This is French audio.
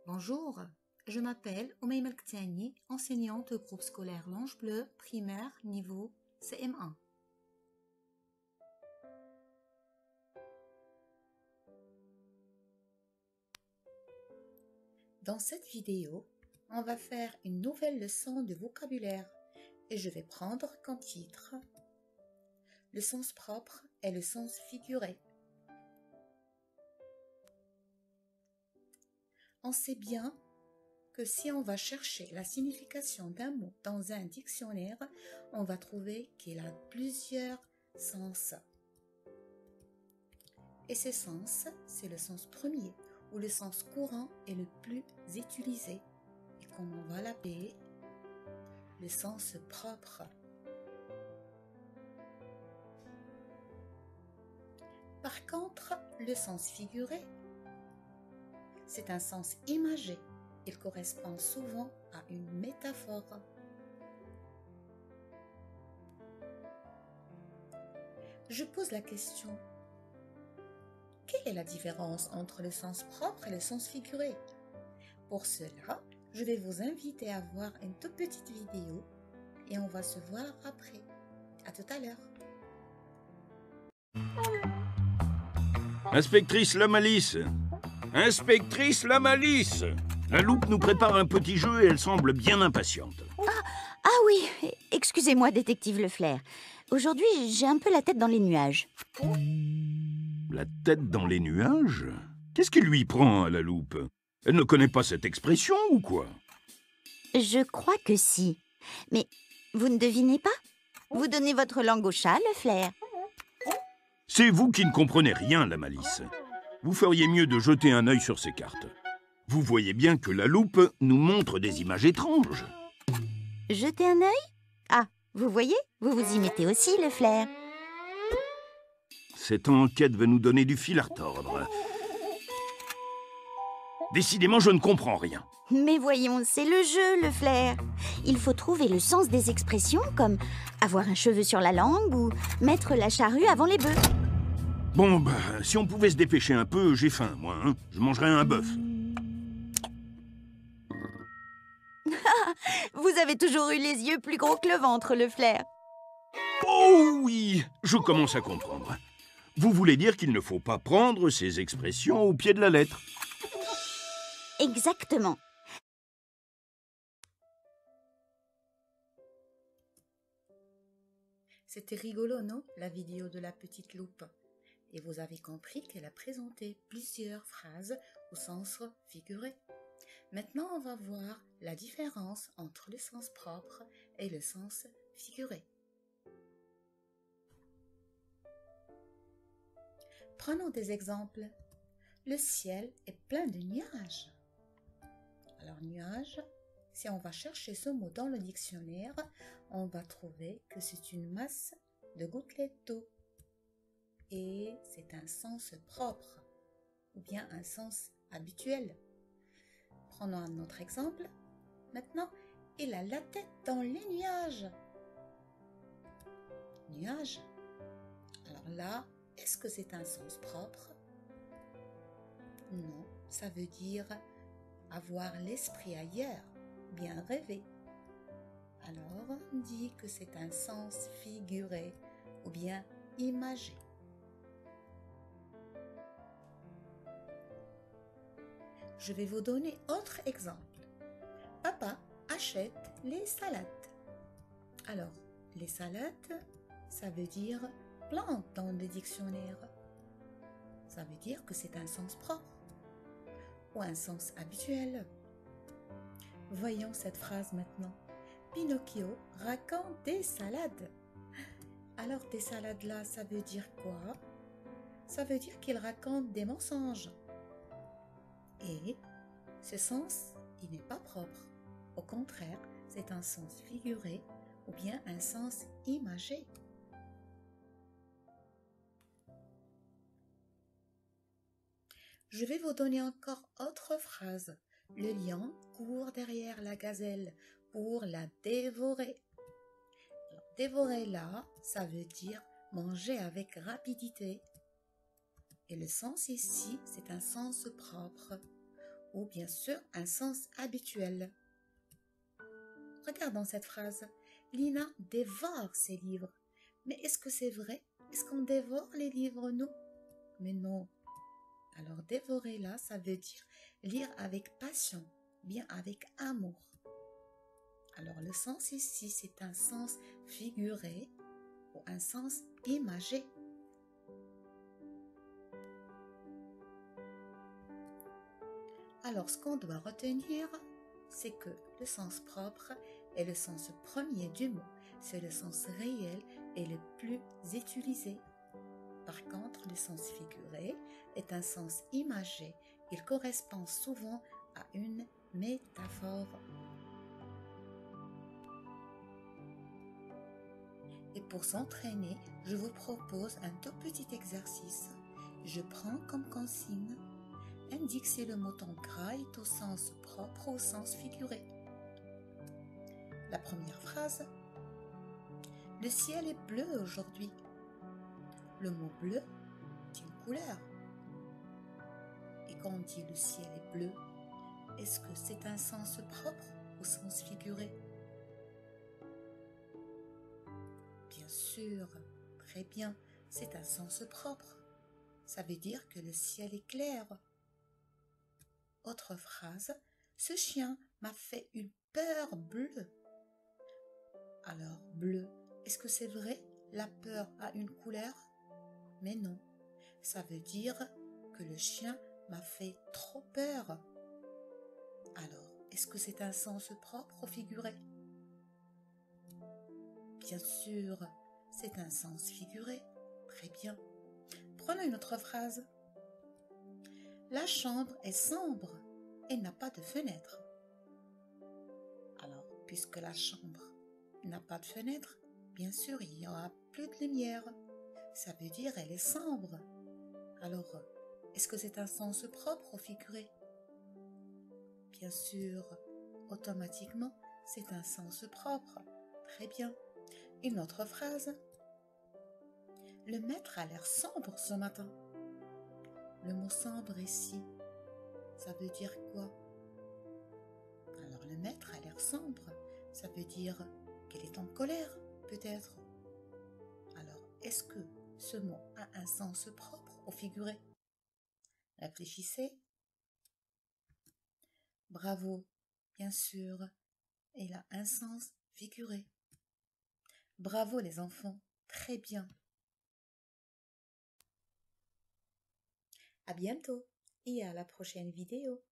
Bonjour, je m'appelle Oumaima El-Ktani, enseignante au groupe scolaire L'Ange Bleu, primaire, niveau CM1. Dans cette vidéo, on va faire une nouvelle leçon de vocabulaire et je vais prendre comme titre le sens propre et le sens figuré. On sait bien que si on va chercher la signification d'un mot dans un dictionnaire, on va trouver qu'il a plusieurs sens. Et ce sens, c'est le sens premier, ou le sens courant est le plus utilisé. Et comme on va l'appeler, le sens propre. Par contre, le sens figuré, c'est un sens imagé. Il correspond souvent à une métaphore. Je pose la question, quelle est la différence entre le sens propre et le sens figuré? Pour cela, je vais vous inviter à voir une toute petite vidéo et on va se voir après. À tout à l'heure. Inspectrice Lamalis! Inspectrice Lamalis! La loupe nous prépare un petit jeu et elle semble bien impatiente. Ah oui, excusez-moi, détective Leclerc. Aujourd'hui, j'ai un peu la tête dans les nuages. La tête dans les nuages? Qu'est-ce qui lui prend à la loupe? Elle ne connaît pas cette expression ou quoi? Je crois que si. Mais vous ne devinez pas? Vous donnez votre langue au chat, Leclerc. C'est vous qui ne comprenez rien, Lamalis. Vous feriez mieux de jeter un œil sur ces cartes. Vous voyez bien que la loupe nous montre des images étranges. Jetez un œil? Ah, vous voyez? Vous vous y mettez aussi, Leclerc. Cette enquête va nous donner du fil à retordre. Décidément, je ne comprends rien. Mais voyons, c'est le jeu, Leclerc. Il faut trouver le sens des expressions comme avoir un cheveu sur la langue ou mettre la charrue avant les bœufs. Bon, bah, si on pouvait se dépêcher un peu, j'ai faim, moi. Hein. Je mangerais un bœuf. Vous avez toujours eu les yeux plus gros que le ventre, Leclerc. Oh oui, je commence à comprendre. Vous voulez dire qu'il ne faut pas prendre ces expressions au pied de la lettre? Exactement. C'était rigolo, non, la vidéo de la petite loupe? Et vous avez compris qu'elle a présenté plusieurs phrases au sens figuré. Maintenant, on va voir la différence entre le sens propre et le sens figuré. Prenons des exemples. Le ciel est plein de nuages. Alors, nuages, si on va chercher ce mot dans le dictionnaire, on va trouver que c'est une masse de gouttelettes d'eau. Et c'est un sens propre, ou bien un sens habituel. Prenons un autre exemple. Maintenant, il a la tête dans les nuages. Nuages. Alors là, est-ce que c'est un sens propre? Non, ça veut dire avoir l'esprit ailleurs, bien rêver. Alors, on dit que c'est un sens figuré ou bien imagé. Je vais vous donner autre exemple. Papa achète les salades. Alors, les salades, ça veut dire plante dans le dictionnaire. Ça veut dire que c'est un sens propre ou un sens habituel. Voyons cette phrase maintenant. Pinocchio raconte des salades. Alors, des salades là, ça veut dire quoi? Ça veut dire qu'il raconte des mensonges. Et ce sens, il n'est pas propre. Au contraire, c'est un sens figuré ou bien un sens imagé. Je vais vous donner encore autre phrase. Le lion court derrière la gazelle pour la dévorer. dévorer là, ça veut dire manger avec rapidité. Et le sens ici, c'est un sens propre ou bien sûr un sens habituel. Regardons cette phrase. Lina dévore ses livres. Mais est-ce que c'est vrai? Est-ce qu'on dévore les livres, nous? Mais non. Alors dévorer là, ça veut dire lire avec passion, bien avec amour. Alors le sens ici, c'est un sens figuré ou un sens imagé. Alors ce qu'on doit retenir, c'est que le sens propre est le sens premier du mot. C'est le sens réel et le plus utilisé. Par contre, le sens figuré est un sens imagé. Il correspond souvent à une métaphore. Et pour s'entraîner, je vous propose un tout petit exercice. Je prends comme consigne, indique si le mot en gras est au sens propre ou au sens figuré. La première phrase. Le ciel est bleu aujourd'hui. Le mot bleu est une couleur. Et quand on dit le ciel est bleu, est-ce que c'est un sens propre ou sens figuré? Bien sûr, très bien, c'est un sens propre. Ça veut dire que le ciel est clair. Autre phrase, ce chien m'a fait une peur bleue. Alors, bleu, est-ce que c'est vrai? La peur a une couleur? Mais non, ça veut dire que le chien m'a fait trop peur. Alors, est-ce que c'est un sens propre ou figuré? Bien sûr, c'est un sens figuré. Très bien. Prenons une autre phrase. La chambre est sombre et n'a pas de fenêtre. Alors, puisque la chambre n'a pas de fenêtre, bien sûr, il n'y aura plus de lumière. Ça veut dire elle est sombre. Alors, est-ce que c'est un sens propre ou figuré? Bien sûr, automatiquement, c'est un sens propre. Très bien. Une autre phrase. Le maître a l'air sombre ce matin. Le mot sombre ici, ça veut dire quoi? Alors le maître a l'air sombre, ça veut dire qu'il est en colère, peut-être. Alors, est-ce que ce mot a un sens propre ou figuré? Réfléchissez. Bravo, bien sûr, il a un sens figuré. Bravo les enfants, très bien. À bientôt et à la prochaine vidéo.